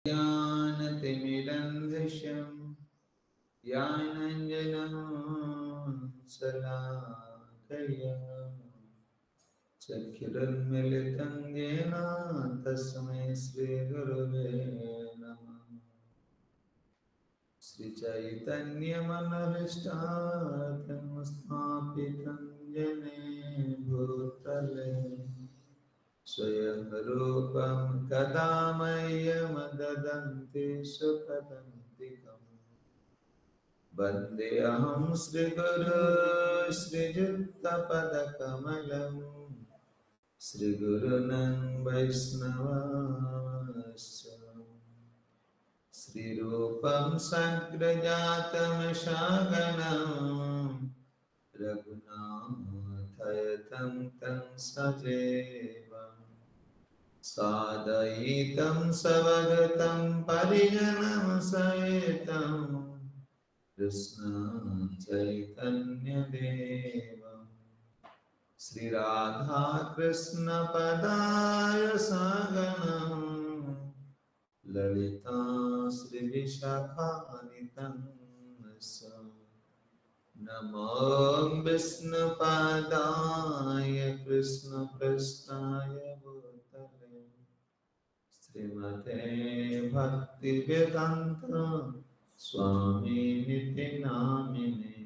ज्ञानतिमिरन्धृशं ज्ञानाञ्जनं शलाकया चक्षुरुन्मीलितं येन तस्मै श्रीगुरवे नमः। श्रीचैतन्यमनोभीष्टार्थं स्थापितं येन भूतले स्वयं रूपं कदा मह्यं ददन्ति सुखदन्तिकम् वन्देऽहं श्रीगुरो श्रीयुक्तपदकमलं श्रीगुरुनं वैष्णवांश्च श्रीरूपं साग्रजातं सागरं रघुनाथायतं तं सजीवम् सादयितं सवगतं परिजनं सहितं कृष्णं चैतन्यदेवं श्रीराधा कृष्णपदाय सागरं ललिता श्रीविशाखानितं नमो विष्णुपादाय कृष्णपृष्ठाय भूतले श्रीमते भक्तिवेदान्त स्वामिनिति नामिने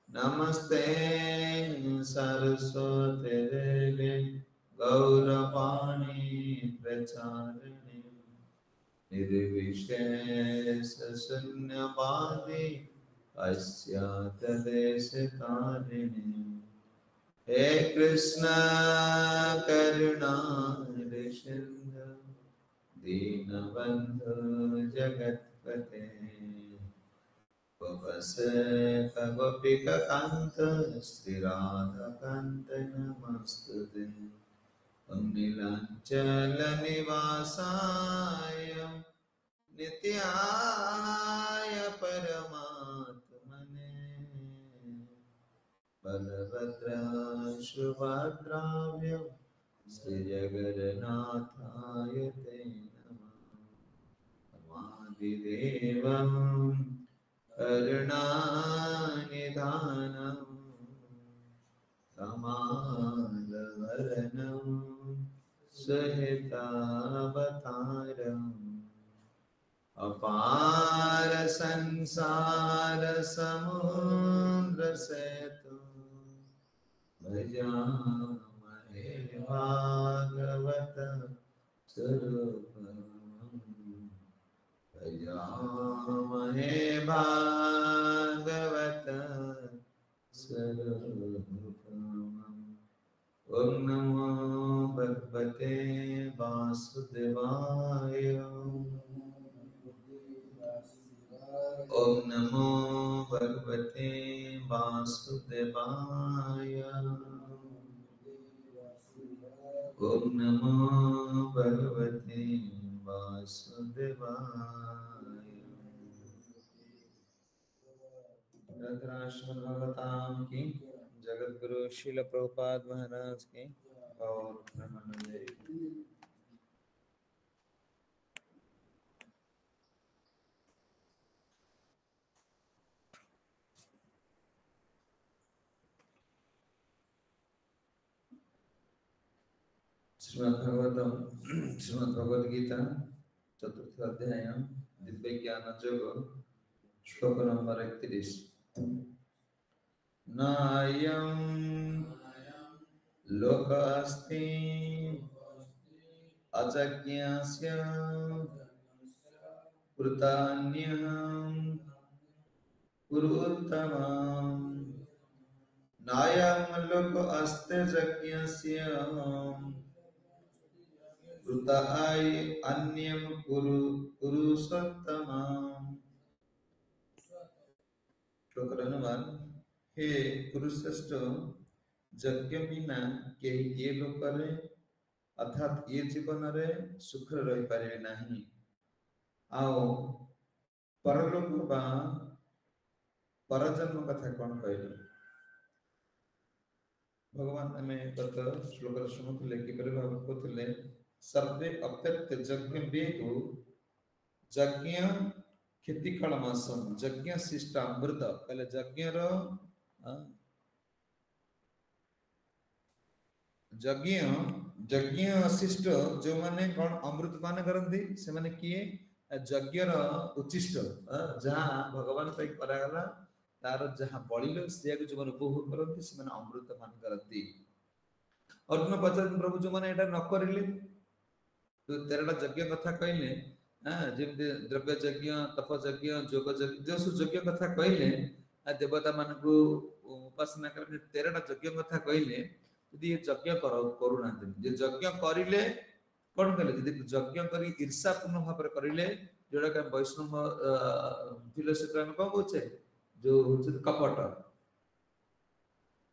नमस्ते सरस्वती देवे गौरवाणी प्रचारिणे निर्विशेष शून्यवादी अस्यातदेशकारिणे हे कृष्ण करुणा सिंधु दीनबन्धु जगत्पते गोपिकान्त श्रीराधाकान्त नमस्तुते नीलाचलनिवासाय नित्याय परमात्मने बलभद्र सुभद्राभ्यो श्रीजगन्नाथाय ते नमः। आदिदेवं करुणानिधानं कमालवरनं सहितावतारम् अपार संसार समुद्र सेतु भजामहे भागवत स्वरूपम् भजामहे भागवत स्वरूपम्। ओम नमो भगवते वासुदेवाय ओम नमो भगवते वासुदेवाय ओम नमो भगवते वासुदेवाय। राधाकृष्ण भगवताम की जगत गुरु शिल प्रभुपाद महाराज की और ब्रह्मानंद। श्रीमद् भगवद गीता चतुर्थ अध्याय दिव्य ज्ञान योग श्लोक नंबर 31। नायं लोकास्ति अजज्ञस्य कृतान्यं पुरुत्तमं नायं लोक अस्ते यज्ञस्य कृताय अन्यं पुरुषोत्तमं। श्लोकर अनुवाद। हे कुरुश्रेष्ठ यज्ञ बिना केही ये लोकरे अर्थात ये जीवन रे सुख रही पारे नहीं। आओ परलोक बा परजन्म कथा कौन कहले भगवान आम गत श्लोक शुणुले कि भाव कहते सर्वे अत्यक्त यज्ञ बेतु यज्ञ क्षतिकाल मासम यज्ञ शिष्ट अमृत कहले यज्ञर यज्ञ यज्ञ शिष्ट जो माने कोन अमृत पान करंती से माने किए यज्ञर उचिष्ट जहाँ भगवान पे करागला तार जहाँ बलिलो से जो मन उपभोग करंती से माने अमृत पान करंती अर्जुन पचार प्रभु जो माने एटा न करिले तो 13टा यज्ञ कथा कहले जेमते द्रव्य यज्ञ तप यज्ञ जोग यज्ञ जो सु यज्ञ कथा कहले देवता मान को उपासना करने 13टा यज्ञ कथा कहले यदि ये यज्ञ करूना जे यज्ञ करिले कोन कहले यदि यज्ञ करी ईर्ष्यापूर्ण भाव करिले जोड़ा का वैष्णव फिलोसफी में कौन बोचे जो कपट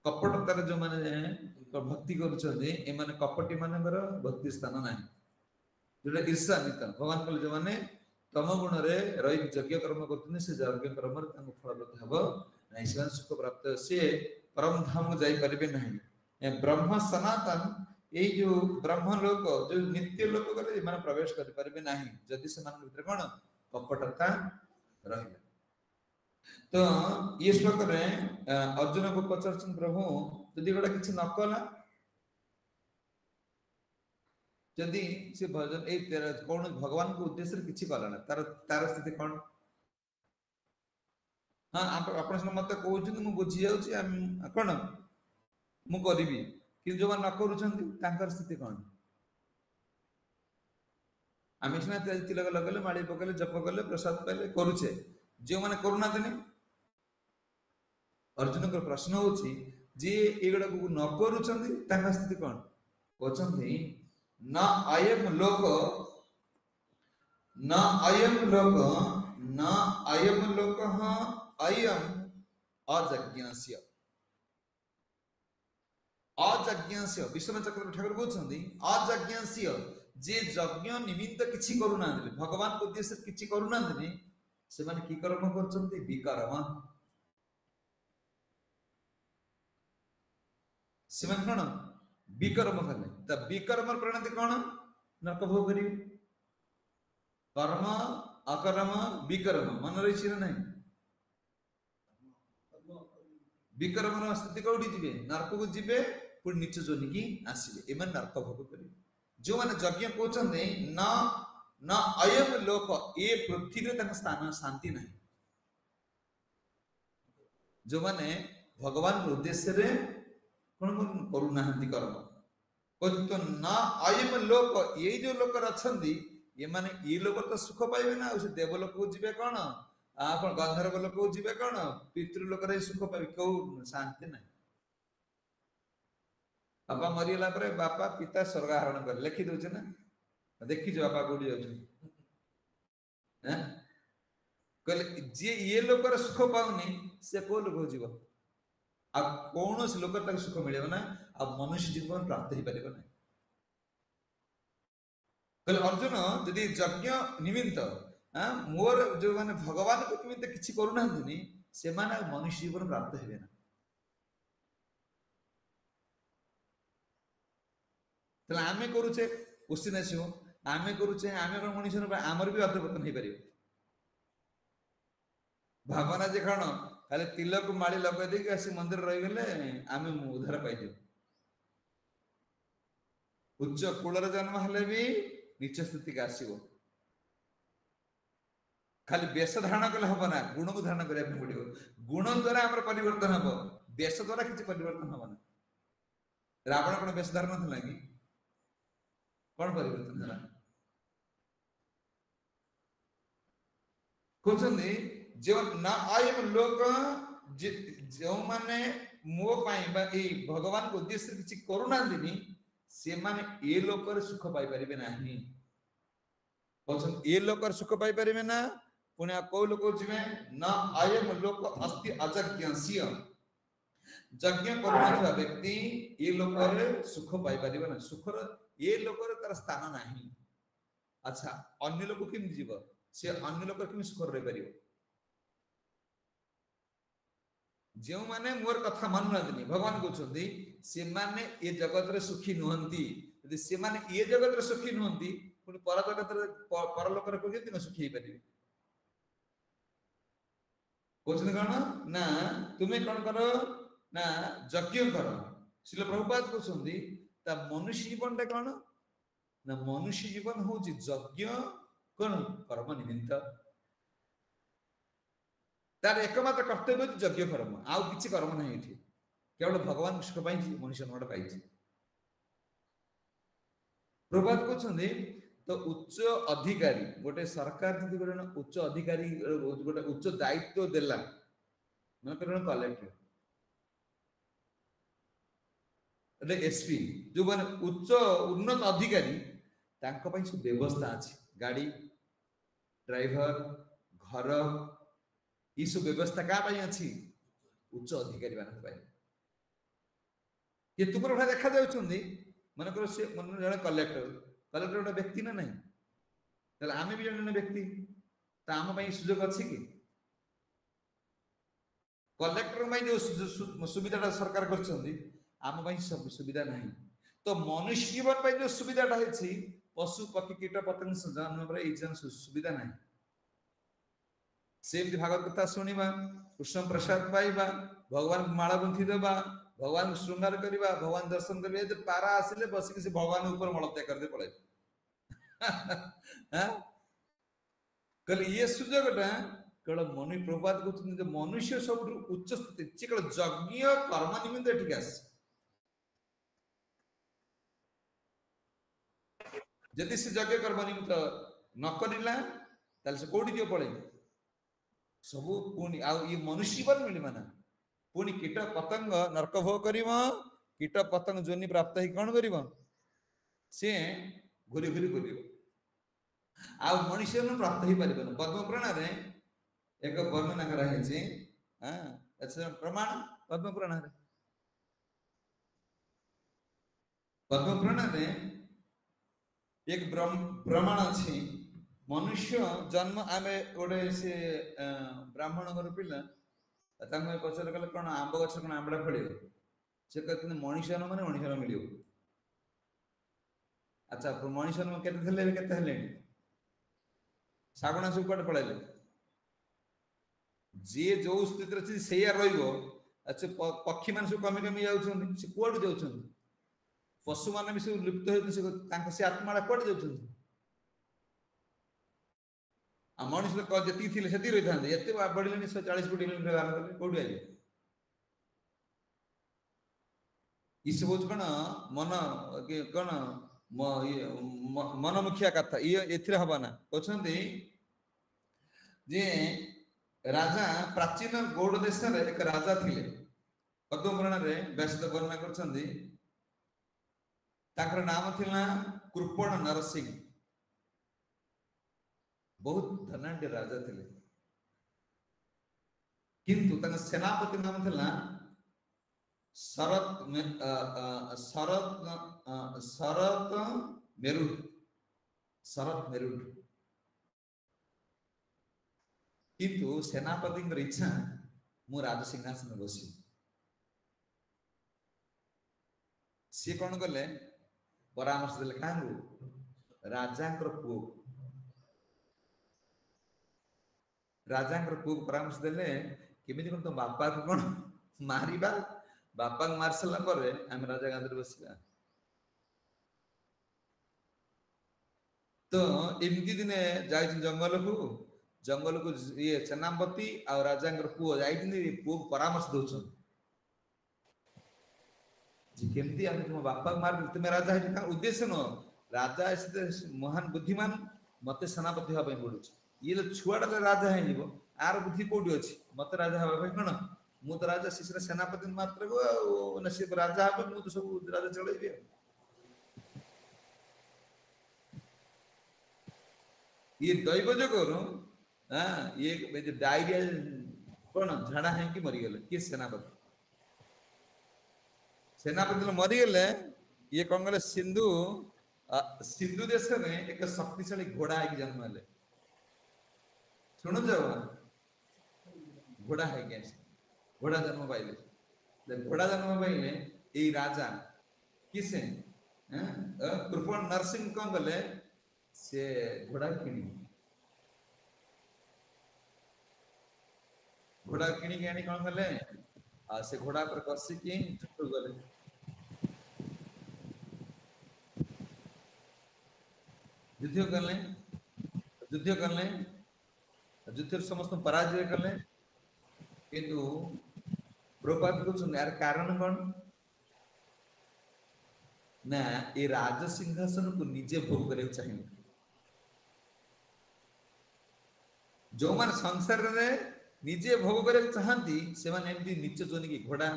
कपटतार जो माने भक्ति करूछन्ते ए माने कपटी मानकर भक्ति स्थान नाही जोटा ईर्ष्या नितन भगवान कहले जो माने तम गुण रे रही यज्ञ कर्म करथुने से यज्ञ कर्म रे तांको फल प्राप्त हबो नाही से सुख प्राप्त से परम धाम को जाई परिबे नाही ब्रह्म सनातन ए जो ब्रह्म लोक जो नित्य लोक करे माने प्रवेश कर परिबे नाही जदि से मान भीतर कोन कपटता रहिला तो ये श्लोक रे अर्जुन को पचारछन प्रभु जदि गोटा किछि न कला जदि से भजन ए तेरा कोन भगवान को उद्देश्य रे किछि कला ना तार स्थिति कोन हां आपण से मते कहउछन मु बुझि जाउछि कोन मु करिबि कि जो न करूछन्ति तांकर स्थिति कोन आमे सिना तिलक लगले माळी पकले जप कले प्रसाद पाइले करूछे जो माने करूना देने अर्जुन को प्रश्न होछि जे एगडा को न करूछन्ति तांकर स्थिति कोन कहछन्ति न अयम लोक अयम अजज्ञस्य विष्णु चक्र ठाकुर कहउछन्ति अजज्ञस्य जे यज्ञ निमित्त किछि करूना भगवान को उद्देश्य किछि करूना देने से माने की कर्म करछन्ति विकर्म से माने कोन विकर्म कले त विकर्म परिणति कोन नरक भोग करी कर्म अकर्म विकर्म मन रही छी नहीं विकर्म स्थिति कोठी जिवे नरक को जिवे पुर नीच जोनि की आसीबे एमन नरक भोग करी जो माने यज्ञ कहउछन्ति न अयम लोक ए पृथ्वी रे तक स्थान शांति नहीं जो माने भगवान के उद्देश्य रे कोन करूना हंती कर्म तो ना अयम लोक ये जो लोक रछन्ती ये माने ये लोक तो सुख पाइबे ना उसे देवलोक को जिवे कोन आपण गंधर्व लोक को जिवे कोन पितृ लोक रे सुख पाइबे को शांति नहीं बापा मरियला परे बापा पिता स्वर्ग हरण कर लिखि दोछ ना देखि जो बापा कोडी जाउछ हैं कहले जे ये लोक रे सुख पाउनी से को लोक जीव आ कौन से लोक तक सुख मिलेबो ना आ मनुष्य जीवन प्राप्त ही परिबो ना कहले अर्जुन यदि यज्ञ निमित्त मोर जो माने भगवान को निमित्त किछि करूना हंतनी से माने मनुष्य जीवन प्राप्त हेबे ना तला आमे करूछे क्वेश्चन आसीबो आमे करूछे आमे कोन मनुष्य आमर भी अधपतन हे परिबो भावना जे खानो खाली तिलक माली लगा दे आसी मंदिर रही गले आमे उद्धार पाई दे उच्च कुलर जन्म हले भी नीच स्थिति का आसीबो खाली वेश धारण कले हबो ना गुण को धारण करिया पड़िबो गुण द्वारा हमर परिवर्तन हबो वेश द्वारा किछि परिवर्तन हबो ना रावण कोन वेश धारण थला कि कोन परिवर्तन हला कोचंदी जो ना आयम लोक जो माने मो पाई बा ए भगवान को उद्देश्य किछि करूना दिनी से माने ए लोक रे सुख पाई परिबे नाही कोचन ए लोक रे सुख पाई परिबे ना पुणे को लोक जिमे ना आयम लोक अस्ति अजज्ञस्य यज्ञ करूना व्यक्ति ए लोक रे सुख पाई परिबे ना सुख रे ए लोक रे तार स्थान नाही अच्छा अन्य लोक किम जीव से अन्य लोक किम सुख रे परिबो जो माने मोर कथा मानुनादिनी भगवान कहउछन्ती से माने ए जगत रे सुखी नहंती यदि से माने ए जगत रे सुखी नहंती पुणी पर जगत परलोक केमती सुखी पारे कहते कौन ना तुम्हें कौन कर ना यज्ञ कर शिल प्रभुपाद कहते मनुष्य जीवन टा कौन ना मनुष्य जीवन हूँ यज्ञ कौन कर्म निमित्त तार एकमात्र कर्तव्य यज्ञ कर्म आउ किसी कर्म ना ये केवल भगवान सुख पाई मनुष्य नोट पाई प्रभात कहते तो उच्च अधिकारी गोटे सरकार जी गोटे उच्च अधिकारी गोटे उच्च दायित्व देला मन कर कलेक्टर एसपी जो माने उच्च उन्नत अधिकारी सब व्यवस्था अच्छी गाड़ी ड्राइवर घर ये सब व्यवस्था क्या अच्छी उच्च अधिकारी मान ये तुम देखा जाऊँगी मनकर से मन जड़े कलेक्टर कलेक्टर गोटे व्यक्ति ना नहीं आम भी जड़े व्यक्ति तो आम सुजोग अच्छी कि कलेक्टर जो सुविधा सरकार कर आम सब सुविधा नहीं तो मनुष्य जीवन जो सुविधाटा है पशु पक्षी कीट पतंग जन्म पर सुविधा नहीं सेमती भागवत कथा शुणा कृष्ण प्रसाद पाइबा भगवान माला गुंथी देवा भगवान श्रृंगार करवा भगवान दर्शन करेंगे पारा आसिले बसिक से भगवान ऊपर मलत्याग करते पड़े कहले ये सुजोगटा केवल मनु प्रभात कहते मनुष्य सब उच्च स्थिति केवल यज्ञ कर्म निमित्त ठीक आस जदि से यज्ञ कर्म निमित्त न करला से कौटी दियो पड़े सब पुणी आ मनुष्य जीवन मिलवा ना पुणी कीट पतंग नरक भोग कर कीट पतंग जोनि प्राप्त ही कौन कर सी घूरी घूरी कर मनुष्य प्राप्त हो पार पद्म पुराण एक वर्णना कराई प्रमाण पद्म पुराण एक प्रमाण अच्छी मनुष्य जन्म आम गोटे से ब्राह्मण घर पिला पचार कले कौन आंब गच कौन आंबा फल से कहते मनीष मैंने मनीष मिल अच्छा मनीष के शागुणा सब कटे पड़े जी जो स्थित अच्छी से अच्छे पक्षी मान सब कमी कमी जाऊँच कौट जाऊँ पशु मान भी सब लिप्त होती से आत्मा कौट जाऊँ मनुष्य जी थी से रही था ये बढ़े 140 कोटी किलोमीटर कौट आए ये सब कौन मन कौन मनमुखिया कथा ये हवा ना कहते जे राजा प्राचीन गौड़ देश एक राजा थिले पद्म पुराण व्यास वर्णना कर नाम थिला कृपण नरसिंह बहुत धनाढ़ राजा थिले किंतु सेनापति नाम थिला शरत मेरुड किंतु सेनापति इच्छा मु राज सिंहासन बसी सी कौन कले परामर्श देले क्या राजा पुओ राजा पुओ परामर्श देले केमिति कोन तो बापा को कोन मारिबा बापा को मार सारा पर आम राजा गांधी बसवा तो एमती दिने जाय जंगल को ये सेनापति आ राजा पुओ जाय पुओ परामर्श दौन केमती आम तुम बापा मार तुम्हें राजा है उद्देश्य नुह राजा महान बुद्धिमान मत सेनापति हाँपाई पड़ू ये छुआटा राजा हो आर बुद्धि कौटी अच्छी मत राजा हाँपाई कौन मु तो राजा सी सेनापति मात्र को सी राजा हे मुझे सब राजा चलैबी ये दैव जगह ये डायरिया कौन झाड़ा है कि मरीगले किए सेनापति मरीगले ये कौन कले सिंधु सिंधु देश में एक शक्तिशाली घोड़ा है जन्म है शुणु घोड़ा है घोड़ा जन्म पाइले घोड़ा जन्म पाइले ये राजा किसे कृपण नरसिंह कौन कले से घोड़ा किणी आनी कौन कले से घोड़ा पर बसिकी जुटू गले युद्ध कले युद्ध समस्त पराजय कले किंतु प्रभुपाद को यार कारण कौन ना ये राज सिंहासन को निजे भोग करे चाहिए जो मान संसार रे निजे भोग करे चाहती से माने एमती नीच जोनी की घोड़ा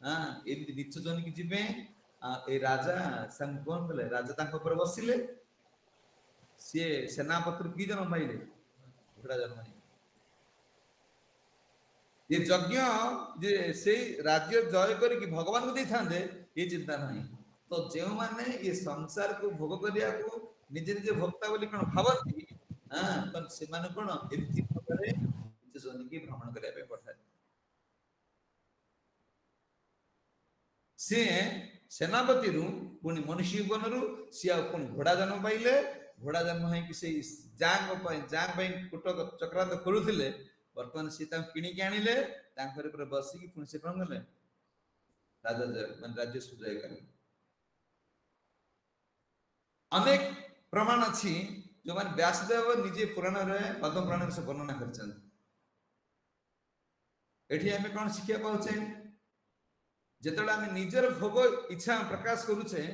हां एमती नीच जोनी की जिबे ए राजा सं कोन बोले राजा तांको पर बसिले से सेनापति की जन्म पाइले घोड़ा जन्म नहीं ये यज्ञ जे से राज्य जय करी भगवान को दी थांदे ये चिंता नहीं तो जो माने ये संसार को भोग करिया को निजे निजे भक्ता बोली कोन भावती हां तो से माने कोन एमती भगरे निज जोनी की भ्रमण करिया पे पठाए से सेनापति रु पुनी मनुष्य बनरु सिया पुनी घोड़ा जन्म पाइले घोड़ा जन्म है कि से जांग पाई कुटक चक्रांत करूथिले वर्तमान सीता किणी के आनिले तांकर पर बसी की पुनी से कोन गले राजा मन राज्य सुजय करे अनेक प्रमाण अछि जो मान व्यासदेव निजे पुराण रे पद्म पुराण से वर्णना करछन एठी हमें कोन शिक्षा पाउछे जेतला हमें निजर भोग इच्छा प्रकाश करूछे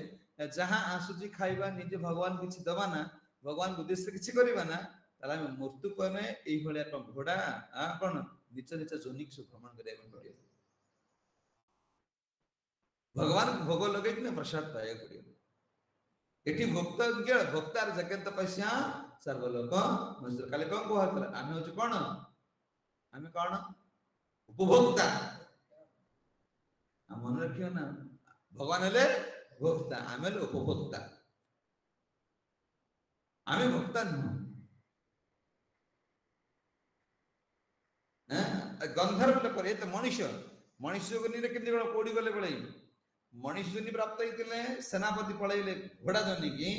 जहां आसुजी खाइबा निजे भगवान किछि दबा ना भगवान उद्देश्य किछि करिबा ना ताला हमें मृत्यु कोने एई भलिया तो घोड़ा आ कोन निच निच जोनिक से भ्रमण करे पड़ियो भगवान भोग लगे कि प्रसाद पाए पड़ियो एठी भक्तार जगत तपस्या सर्वलोक मनुष्य काले कोन कहत आमे होछ कोन आमे कोन उपभोक्ता मन रखियो ना भगवान हेले भोक्ता आमे उपभोक्ता आमे भोक्ता न गंधर्व लोक रे तो मनुष्य मनुष्य को निरे केते कोडी गले बळे मनुष्य जनी प्राप्त होइतिले सेनापति पळैले घोड़ा जनी की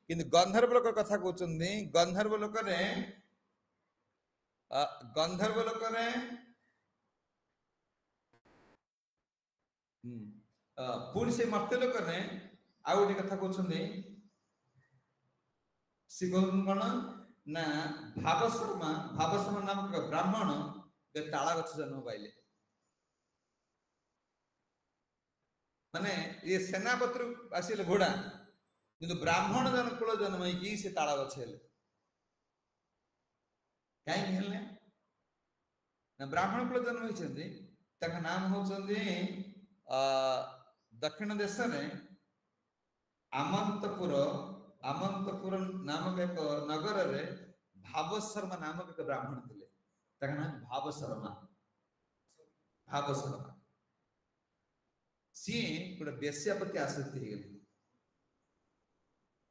किंतु गंधर्व लोक कथा कहउचंदी गंधर्व लोक रे पुरी से मर्त्य लोक रे आ गोटे कथा कहउचंदी से कोन ना भावशर्मा नामक ब्राह्मण के ताला गछ जन्म पाइले माने ये सेनापति आसिले घोड़ा किंतु ब्राह्मण जन कुल जन्म की से ताला गछ हेले काई हेले ना ब्राह्मण कुल जन्म होइछन्ती तक नाम होचन्ती दक्षिण देश रे आमंतपुर नामक एक नगर रे भावशर्मा नामक एक ब्राह्मण थिले तक नाम भावशर्मा सी गोटे बेश्यापति आसक्ति हो गले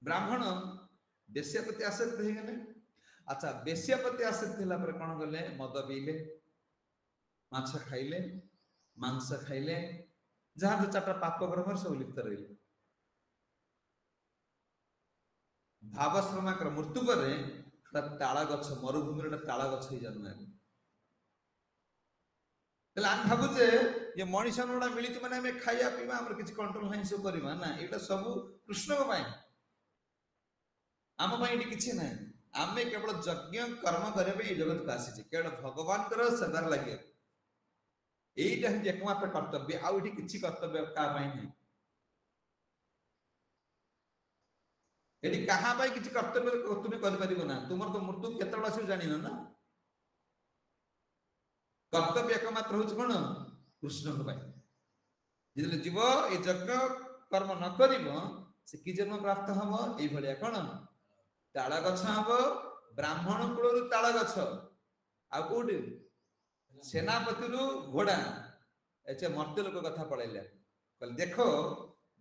ब्राह्मण बेश्यापति आसक्ति हो गले अच्छा बेश्यापति आसक्ति होला पर कोन गले मद पीले माछ खाइले मांस खाइले जहां तो चाटा पाप कर्म सब लिप्त रहिले भावश्रमा कर मृत्यु करे ताला गछ मरुभूमि ताला गछ ही जन्म है हम भावुचे ये मनीषा गुड़ा मिली माने हमें खाइया पीवा हमर किछि कंट्रोल नहीं सब करबा ना एटा सब कृष्ण को पाए आम पाए एटी किछि नहीं आमे केवल यज्ञ कर्म करे पे जगत को आसी केवल भगवान कर सेवा लागे एटा ही एकमात्र कर्तव्य आ एटी किछि कर्तव्य का पाए नहीं एटी कहा पाए किछि कर्तव्य तुमे कर परिबो ना तुमर तो मृत्यु केतळ आसी जानिनो ना कर्तव्य एकमात्र होच कोन कृष्ण को पाए जिले जीव ए यज्ञ कर्म न करिबो से कि जन्म प्राप्त हबो एई भलिया कोन ताला गछ हबो ब्राह्मण कुलरु ताला गछ आ कोठी सेनापति रु घोड़ा एचे मर्त्य लोक कथा पळैला कहले देखो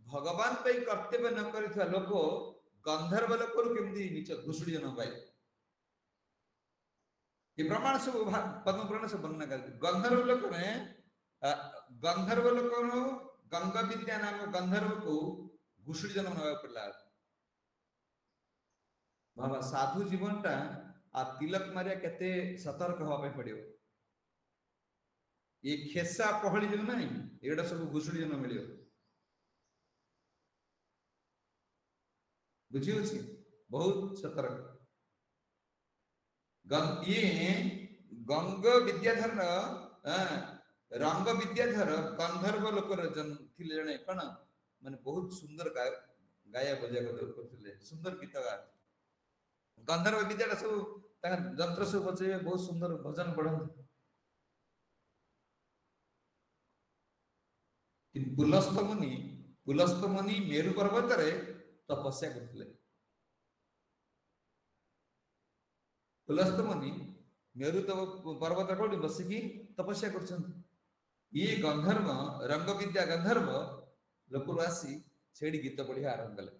भगवान पे कर्तव्य न करिथवा लोक गंधर्व लोक रु केमदी नीच घुसुडी जन्म पाए ये प्रमाण सब पद्म पुराण से वर्णना करते गंधर्व लोक गंग विद्या नाम गंधर्व को घुसुड़ी जन्म नवा पड़ला बाबा साधु जीवनटा आ तिलक मारिया केते सतर्क हवा पे पड़ियो ये खेसा पहली जो नहीं एडा सब घुसुड़ी न मिलियो बुझी होची बहुत सतर्क ये गंग विद्याधर रंग विद्याधर गंधर्व लोकर जन थिले जने कण माने बहुत सुंदर गाया बजा करथिले सुंदर गीत गा गंधर्व विद्या सब जंत्र सब बजे बहुत सुंदर भजन पढ़न कि पुलस्त मुनि मेरु पर्वत रे तपस्या करथिले पुलस्त मुनि मेरु पर्वत कोठी बसिकी तपस्या करछन ये गंधर्व रंग विद्या गंधर्व लोक आसी छेड़ी गीत पढ़िया आरंभ कले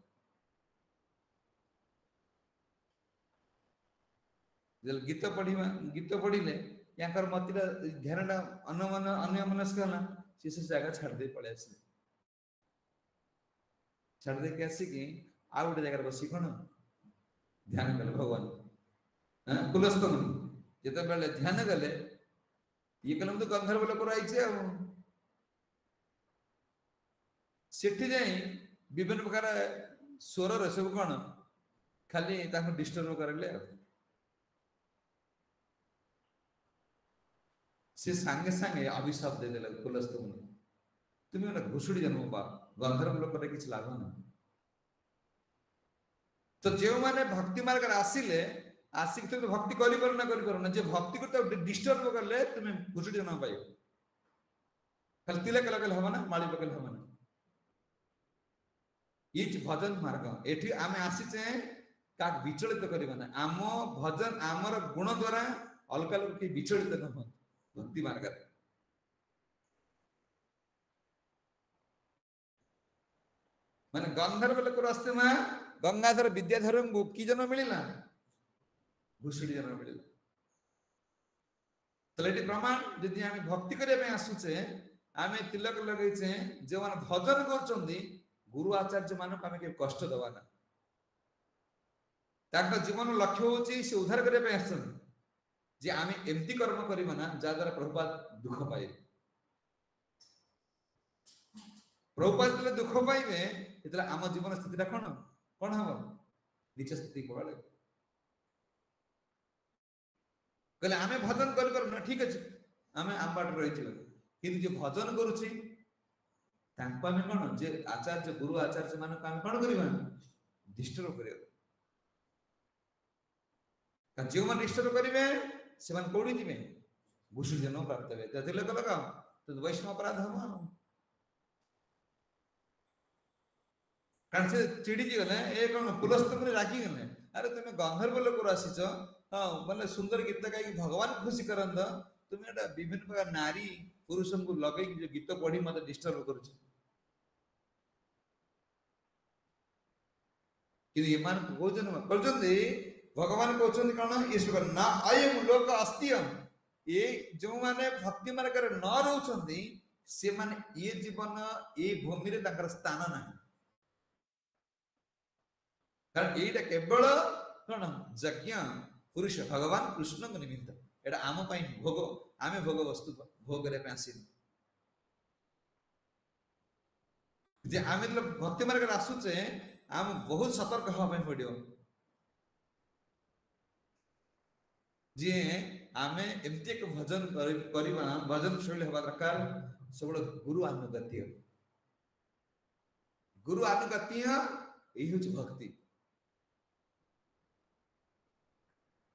जल गीत पढ़िले याकर मतिरा ध्यानटा अन्य मनस्क हला से जगह छाड़ दे पड़े आसे छाड़ दे के आसी कि आ गोटे जगह बसी कोन ध्यान कले भगवान हां पुलस्त मुनि जेते बेले ध्यान गले ये कलम तो गंधर्व लोक रहिছে आ सेठी जाई विभिन्न प्रकार स्वर रे सब कोन खाली ताको डिस्टर्ब करले से सांगे सांगे अभिशाप दे देला पुलस्त मुनि तुम्हें ना घुसुड़ी जन्म बा गंधर्व लोक रे किछ लाभ ना तो जे माने भक्ति मार्ग रे आसीले आसिक तो भक्ति करी ना जे भक्ति को तो डिस्टर्ब करले तुम्हें घुसुड़ी जन्म पाइयो खाली तिलक लगल हबा ना माली पकल हबा ना ये भजन मार्ग एठी आमे आसी छे का विचलित करबा ना आम भजन आमर गुण द्वारा अलका लोक के विचलित न हो भक्ति मार्ग माने गंधर्व लोक रास्ते में गंगाधर विद्याधर को की जन्म मिलिला घुसुड़ी जन्म मिलिला तलेटी प्रमाण यदि आमे भक्ति करे पे आसु छे आमे तिलक लगै छे जे मान भजन करचंदी गुरु आचार्य मानक आमे के कष्ट दवाना ताका जीवन लक्ष्य होची से उद्धार करे पे आसन जे आमे एम्ति कर्म करिबा ना जा द्वारा प्रभुपाद दुख पाए प्रभुपाद जले दुख पाइबे इतला आम जीवन स्थिति कोन हबो नीच स्थिति पड़े कहले आमे भजन कर ना ठीक अछि आमे आंबाट रहि छिला किंतु जे भजन करूची तांको आमे कोन जे आचार्य गुरु आचार्य मानक आमे कोन करिबा डिस्टर्ब करियो का जे मन डिस्टर्ब करिवे से मन कोडी दिबे घुसुड़ी जन्म प्राप्त होबे त तिलक लगाओ तो वैष्णव अपराध हबो कारण से चिड़ी जी गले ए कोन पुलस्त मुनि रागी गले अरे तुमे गंधर्व लोक आसीच हां माने सुंदर गीत गाई भगवान खुशी करंद तुमे एटा विभिन्न प्रकार नारी पुरुषन को लगै जो गीत पढ़ी मते डिस्टर्ब करूछ कि ये मान भोजन करजंदी भगवान कहउछन कोन ये सुगर ना अयम लोक अस्तियम ये जो माने भक्ति मार्ग रे न रहउछंदी से माने ये जीवन ए भूमि रे ताकर स्थान नाही कारण एटा केवल कोन यज्ञ पुरुष भगवान कृष्ण को निमित्त एटा आम पई भोग आमे भोग वस्तु भोग रे पासी जे आमे भक्ति मार्ग रे आसु छे आम बहुत सतर्क हवा पई पड़ियो जे आमे एम्ति एक भजन करिबा भजन शैली हवा दरकार सब गुरु अनुगत्य एही होची भक्ति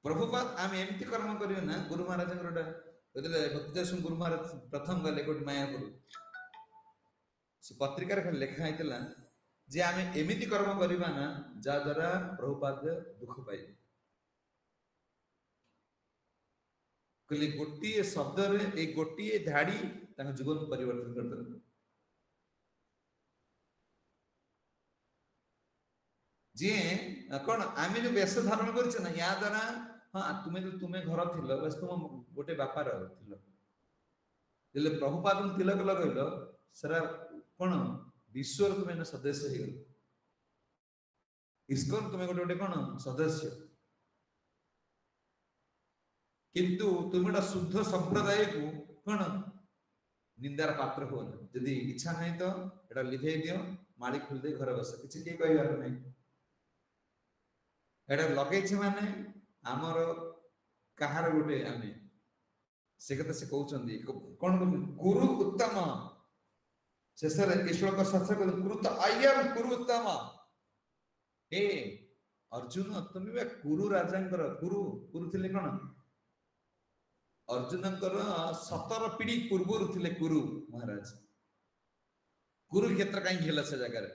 प्रभुपाद आमे एम्ति कर्म करियो ना गुरु महाराज गोटा बदले भक्तिदास गुरु महाराज प्रथम गले गोट मायापुर से पत्रिका रे लेखा आइतला जे आमे एमिति कर्म करिबा ना जा द्वारा प्रभुपाद दुख पाइबे कली गोटिए शब्द रे एक गोटिए धाड़ी ताଙ୍କ जीवन परिवर्तन कर दे जे कोन आमे जो वेश धारण करछ ना या द्वारा हां तुमे घर थिलो बस तुम गोटे व्यापार थिलो जले प्रभुपाद तिलक लगैलो सरा कोन विश्व तुमे सदस्य हे इस्कन तुम्हें गोटे गोटे कौन सदस्य, किंतु तुम गोटे शुद्ध संप्रदाय को कौन निंदार पात्र हो ना। यदि इच्छा नहीं तो एटा लिभे दियो, माड़ी खोल दे घर बस, किसी के कहबार नहीं। एटा लगे माने आमर कहार गोटे आमे से कथा से कहउचंदी कोन गुरु उत्तम, शेषर ईश्वर का शास्त्र को गुरु तो आई एम गुरु उत्तम। हे अर्जुन तुम कुरु राजांकर कुरु कुरु थिले कोन अर्जुनकर 17 पीढ़ी पूर्व थिले कुरु महाराज। कुरुक्षेत्र कहीं हेला से जगह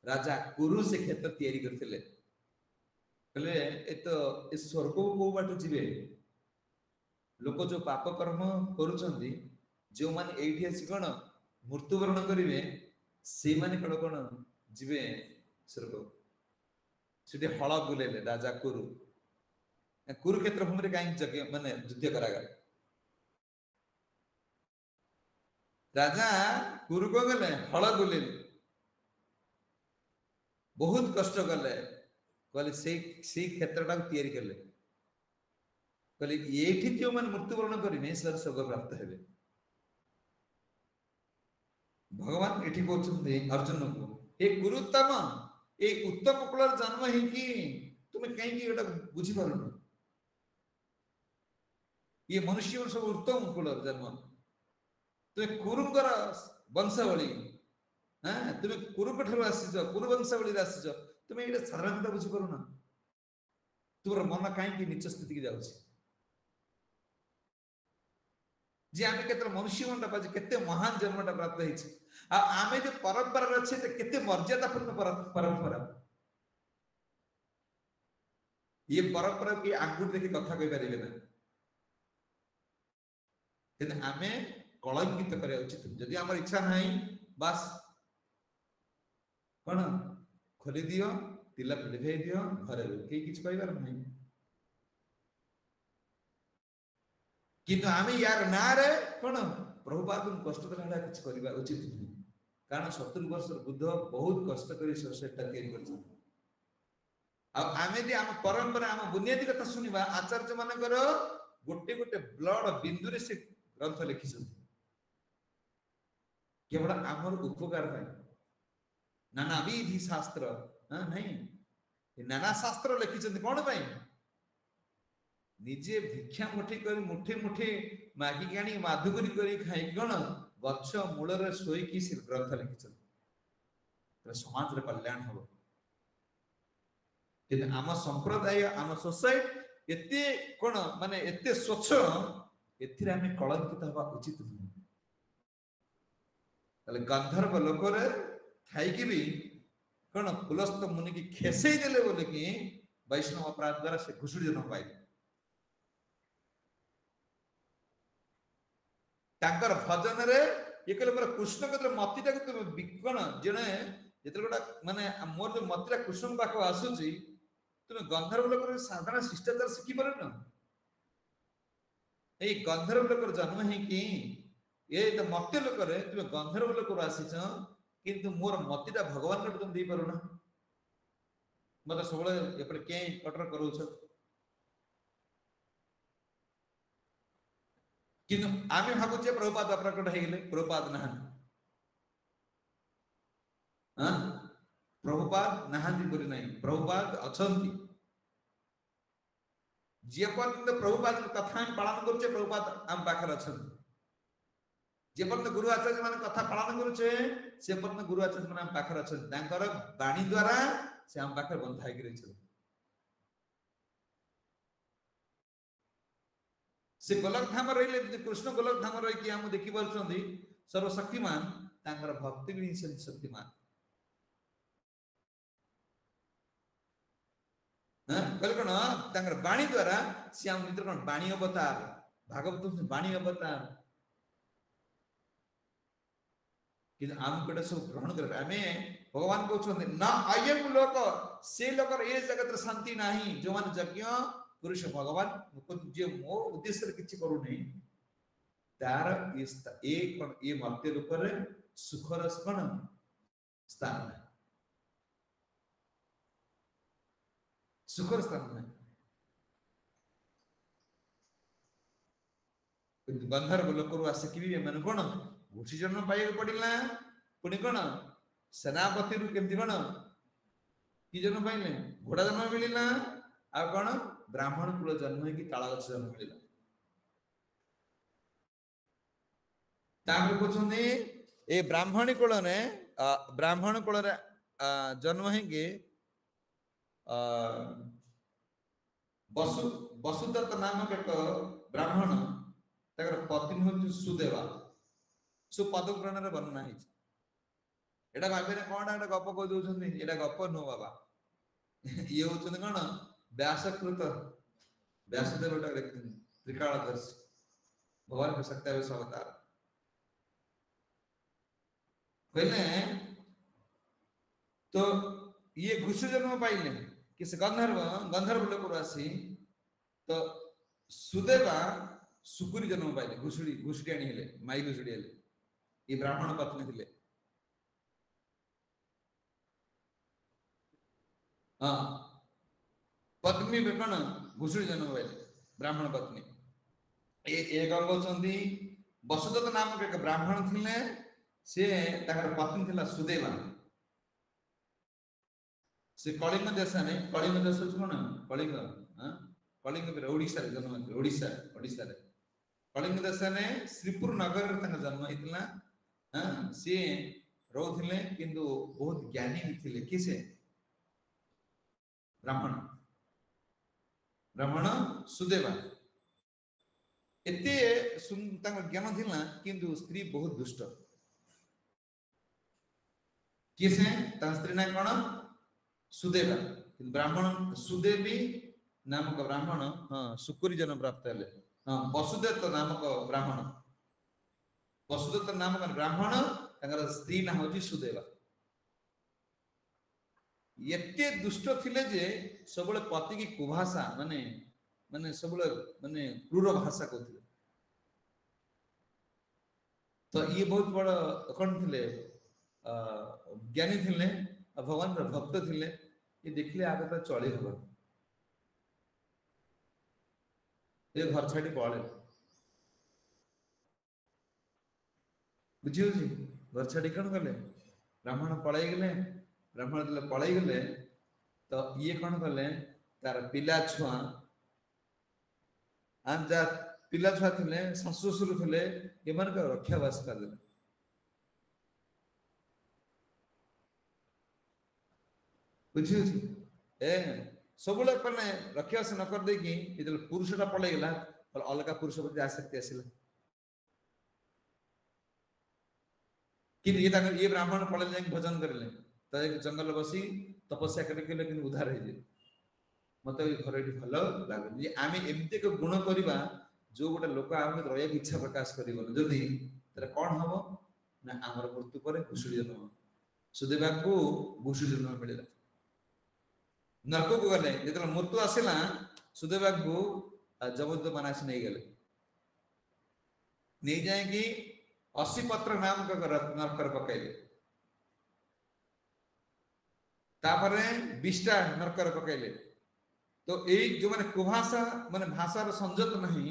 राजा कुरु से क्षेत्र तैयारी करथिले, कहले ए तो ए स्वर्ग को बाटू जीवे लोक जो पाप कर्म करूचंदी, जो माने एठी आसी कोन मृत्युवरण करिवे से माने कोन कोन जीवे स्वर्ग। सेठी हळ बुलेले राजा कुरु, कुरुक्षेत्र भूमि रे काई जगे माने युद्ध करागा। राजा कुरु को गले हळ बुलेले, बहुत कष्ट कले, कहले से क्षेत्रटा तैयारी कले, कहले एठी जो मन मृत्युवरण करिने सर स्वर्ग प्राप्त हेबे। भगवान एठी कहउछन्ते अर्जुन को, ए गुरुत्तम ए उत्तम कुलर जन्म हे कि तुमे कहीं की एटा बुझी पारुन, ये मनुष्य सब उत्तम कुलर जन्म, तुमे कुरुंकर वंशावली, हां तुमे कुरु कठर आसीछ, कुरु वंशावली आसीछ, तुमे एटा साधारण कथा बुझी पारुना, तुमर मन काई की नीच स्थिति की जाउछ। जे आमे केते मनुष्य मनटा पाजे केते महान जन्मटा प्राप्त हेछि, आ आमे जे परंपरा रछे ते केते मर्यादा पूर्ण परंपरा। ये परंपरा की आगुर देखि कथा कहि परिबे ना, किंतु आमे कलंकित करे उचित। यदि हमर इच्छा नहीं बस कोन खोली दियो तिला पिलभे दियो घरे के किछ कहबार नहीं, किंतु आमे यार ना रे कोन प्रभुपाद कष्ट देला किछ करबा उचित नहीं। कारण 70 वर्ष बुद्ध बहुत कष्ट करी सोसाइटी तैयारी करछ। आ आमे जे हम परंपरा हम बुनियादी कथा सुनिबा, आचार्य मानकर गोटे गोटे ब्लड बिंदु रे से ग्रंथ लिखिछन, केवल आमर उपकार पाई नाना विधि शास्त्र नहीं, नाना शास्त्र लिखिछन कोन पाई, निजे भिक्षा मुठी कर मुठे मुठे मागी गाणी माधुगरी करी खाई कोन गच्छ मूल रे सोई की से ग्रंथ लिखिछन, तो समाज रे कल्याण हो। कि आम संप्रदाय आम सोसाइटी एते कोन माने एते स्वच्छ, एथिरे आमे कलंकित हवा उचित नहीं। तले गंधर्व लोक रे थाई कि भी कोन पुलस्त मुनि की खेसई देले बोले कि वैष्णव अपराध द्वारा से घुसुड़ी न पाई, तांकर भजन रे ये कहले मोर कृष्ण कतरे मतिटा को तुम बिकण जने जेते गोटा माने मोर जो मतिरा कृष्ण पाखो आसुची, तुम गंधर्व लोक रे साधारण शिष्टाचार सिखि परन। ए गंधर्व लोक जन्म हे कि ये तो मर्त्य लोक रे तुम गंधर्व लोक रो आसीछ, किंतु मोर मतिटा भगवान को तुम दे परना, मते सबले एपरे के कटर करूछ। किंतु आमे भाबुचे प्रभुपाद प्रकट हे गेले, प्रभुपाद नहन, हां प्रभुपाद नहांती बोली नहीं, प्रभुपाद अछंती। जे पर्यंत प्रभुपाद कथा हम पालन करछे, प्रभुपाद हम पाखर अछन। जे पर्यंत गुरु आचार्य मान कथा पालन करछे, से पर्यंत गुरु आचार्य मान हम पाखर अछन, तांकर वाणी द्वारा से हम पाखर बंधाई के रहछ। से गोलक धाम रहिले, कृष्ण गोलक धाम रहि कि हम देखि परछंदी सर्वशक्तिमान, तांकर भक्ति भी शक्तिमान। कहले कोन तांकर वाणी द्वारा से हम मित्र कोन वाणी अवतार, भागवत वाणी अवतार, कि आम कोटा सब ग्रहण कर। आमे भगवान कहउछन ना आयम लोक से लोक ए जगत रे शांति नाही, जो मान यज्ञ पुरुष भगवान जे मो उद्देश्य रे किछि करू नहीं, तार ए कोन ए मर्त्य लोक रे सुख रस कोन स्थान है। ସୁଖର ସ୍ଥାନ ନାହିଁ। ଗନ୍ଧର୍ବ ଲୋକରୁ ଆସିକି ବି ଏମାନେ କଣ ଘୁଷି ଜନ୍ମ ପାଇବାକୁ ପଡିଲା। ପୁଣି କଣ ସେନାପତିରୁ କେମିତି କଣ କି ଜନ୍ମ ପାଇଲେ ଘୋଡା ଜନ୍ମ ମିଳିଲା। ଆଉ କଣ ବ୍ରାହ୍ମଣ କୁଳ ଜନ୍ମ ହେଇକି ତାଳ ଗଛ ଜନ୍ମ ମିଳିଲା। ତାପରେ କହୁଛନ୍ତି ଏ ବ୍ରାହ୍ମଣୀ କୁଳରେ ଜନ୍ମ ହେଇକି ବସୁଦତ୍ତ ନାମକ ଏକ ବ୍ରାହ୍ମଣ, ତାଙ୍କର ପତ୍ନୀ ହଉଛି ସୁଦେବା। ସୁପଦ ପୁରାଣରେ ବର୍ଣ୍ଣନା ହେଇଛି। ଏଟା ଭାବିଲେ କଣ ଗୋଟେ ଗପ କହି ଦଉଛନ୍ତି, ଏଟା ଗପ ନୁହଁ ବାବା। ଇଏ ହଉଛନ୍ତି କଣ ବ୍ୟାସକୃତ, ବ୍ୟାସଦେବ ଏଟା ଲେଖିଛନ୍ତି ତ୍ରିକାଳଦର୍ଶୀ ଭଗବାନ ସତ୍ୟାବେଶ ଅବତାର କହିଲେ। ତ ଇଏ ଘୁଷ ଜନ୍ମ ପାଇଲେ କି ସେ ଗନ୍ଧର୍ବ ଲୋକରୁ ଆସି, ତ ସୁଦେବା ସୁକୁରି ଜନ୍ମ ପାଇଲେ, ଘୁଷୁରୀ ଆଣି ହେଲେ, ମାଇ ଘୁଷୁରୀ ହେଲେ। ଏ ବ୍ରାହ୍ମଣ ପତ୍ନୀ ଥିଲେ। ହଁ ପତ୍ନୀ କଣ ଘୁଷୁରୀ ଜନ୍ମ ପାଇଲେ, ବ୍ରାହ୍ମଣ ପତ୍ନୀ। ଏ କଣ କହୁଛନ୍ତି ବସୁଦତ୍ତ ନାମକ ଏକ ବ୍ରାହ୍ମଣ ଥିଲେ, ସିଏ ତାଙ୍କର ପତ୍ନୀ ଥିଲା ସୁଦେବା। ସେ କଳିଙ୍ଗ ଦେଶରେ, କଳିଙ୍ଗ ଦେଶ ହଉଛି କଣ କଳିଙ୍ଗ, କଳିଙ୍ଗ ଓଡିଶାରେ ଜନ୍ମ ହେଇଥିଲେ। ଓଡିଶାରେ କଳିଙ୍ଗ ଦେଶରେ ଶ୍ରୀପୁର ନଗରରେ ତାଙ୍କ ଜନ୍ମ ହେଇଥିଲା। ସିଏ ରହୁଥିଲେ, କିନ୍ତୁ ବହୁତ ଜ୍ଞାନୀ ଥିଲେ। କି ସେ ବ୍ରାହ୍ମଣ ସୁଦେବା ଏତେ ତାଙ୍କର ଜ୍ଞାନ ଥିଲା, କିନ୍ତୁ ସ୍ତ୍ରୀ ବହୁତ ଦୁଷ୍ଟ। କିଏ ସେ? ତାଙ୍କ ସ୍ତ୍ରୀ ନା କଣ ସୁଦେବା। ବ୍ରାହ୍ମଣ ସୁଦେବୀ ନାମକ ବ୍ରାହ୍ମଣ ସୁକୁରି ଜନ୍ମ ପ୍ରାପ୍ତ ହେଲେ। ବସୁଦେବ ନାମକ ବ୍ରାହ୍ମଣ, ବସୁଦତ୍ତ ନାମକ ବ୍ରାହ୍ମଣ, ତାଙ୍କର ସ୍ତ୍ରୀ ନାମ ହଉଛି ସୁଦେବା। ଏତେ ଦୁଷ୍ଟ ଥିଲେ ଯେ ସବୁବେଳେ ପତିକି କୁଭାଷା, ମାନେ ସବୁବେଳେ ମାନେ କ୍ରୂର ଭାଷା କହୁଥିଲେ। ତ ଇଏ ବହୁତ ବଡ କଣ ଥିଲେ, ଜ୍ଞାନୀ ଥିଲେ, ଆଉ ଭଗବାନଙ୍କର ଭକ୍ତ ଥିଲେ। ଏ ଦେଖିଲେ ଆଗ ତ ଚଳି ହବନି, ଏ ଘର ଛାଡି ପଳେଇଲେ। ବୁଝି ହଉଛି? ଘର ଛାଡି କଣ କଲେ? ବ୍ରାହ୍ମଣ ପଳେଇଗଲେ। ବ୍ରାହ୍ମଣ ଯେତେବେଳେ ପଳେଇଗଲେ, ତ ଇଏ କଣ କଲେ, ତାର ପିଲା ଛୁଆ ଯାହା ପିଲା ଛୁଆ ଥିଲେ, ଶାଶୁ ଶ୍ୱଶୁର ଥିଲେ, ଏମାନଙ୍କ ରକ୍ଷା ବାସ କରିଦେଲେ। ବୁଝି ହଉଛି? ସବୁବେଳେ ମାନେ ରକ୍ଷା ବାସ ନ କରିଦେଇକି ଯେତେବେଳେ ପୁରୁଷ ଟା ପଳେଇଗଲା, ଅଲଗା ପୁରୁଷ ପ୍ରତି ଆସକ୍ତି ଆସିଲା। କିନ୍ତୁ ଇଏ ବ୍ରାହ୍ମଣ ପଳେଇଲେ, ଯାଇକି ଭଜନ କରିଲେ, ତ ଜଙ୍ଗଲ ବସି ତପସ୍ୟା କରିଲେ, କିନ୍ତୁ ଉଦ୍ଧାର ହେଇଯିବେ। ମତେ ଘର ଏଠି ଭଲ ଲାଗୁନି। ଆମେ ଏମିତି ଏକ ଗୁଣ କରିବା, ଯୋଉ ଗୋଟେ ଲୋକ ଆମ ରହିବାକୁ ଇଚ୍ଛା ପ୍ରକାଶ କରିବନି। ଯଦି ତାହେଲେ କଣ ହବ ନା, ଆମର ମୃତ୍ୟୁ ପରେ ଘୁଷୁରୀ ଜନ୍ମ ହବ। ସୁଦେବାକୁ ଘୁଷୁରୀ ଜନ୍ମ ମିଳିଲା। ନରକକୁ ଗଲେ, ଯେତେବେଳେ ମୃତ୍ୟୁ ଆସିଲା, ସୁଦେବାକୁ ଜବରଦସ୍ତ ମାନେ ଆସି ନେଇଗଲେ। ନେଇ ଯାଇକି ଅସିପତ୍ର ନାମକ ନରକରେ ପକାଇଲେ। ତାପରେ ବିଷ୍ଟା ନରକରେ ପକାଇଲେ। ତ ଏଇ ଯୋଉମାନେ କୁଭାଷା, ମାନେ ଭାଷାର ସଂଯୋଗ ନାହିଁ,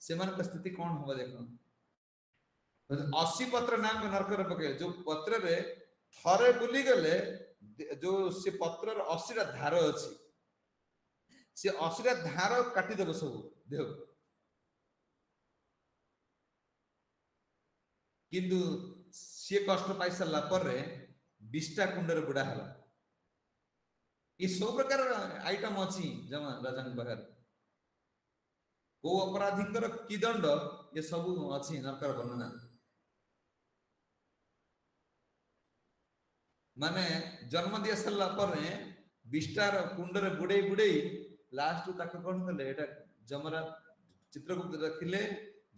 ସେମାନଙ୍କ ସ୍ଥିତି କଣ ହବ ଦେଖ। ଅସିପତ୍ର ନାମକ ନରକରେ ପକାଇଲେ, ଯୋଉ ପତ୍ରରେ ଥରେ ବୁଲିଗଲେ, ଯୋଉ ସେ ପତ୍ରର 80ଟା ଧାର ଅଛି, ସେ 80ଟା ଧାର କାଟିଦେବ ସବୁ ଦେହକୁ। କିନ୍ତୁ ସିଏ କଷ୍ଟ ପାଇ ସାରିଲା ପରେ ବିଷ୍ଟା କୁଣ୍ଡରେ ବୁଡା ହେଲା। ଏ ସବୁ ପ୍ରକାର ଆଇଟମ ଅଛି ଜମା ରାଜାଙ୍କ ପାଖରେ। କୋଉ ଅପରାଧୀଙ୍କର କି ଦଣ୍ଡ, ଏ ସବୁ ଅଛି ନରକର ବର୍ଣ୍ଣନା। ମାନେ ଜନ୍ମ ଦିଆ ସାରିଲା ପରେ ବିଷ୍ଟାର କୁଣ୍ଡରେ ବୁଡେଇ ବୁଡେଇ ଲାଷ୍ଟ ତାକୁ କଣ କଲେ, ଏଟା ଯମରାଜ ଚିତ୍ରଗୁପ୍ତ ଦେଖିଲେ,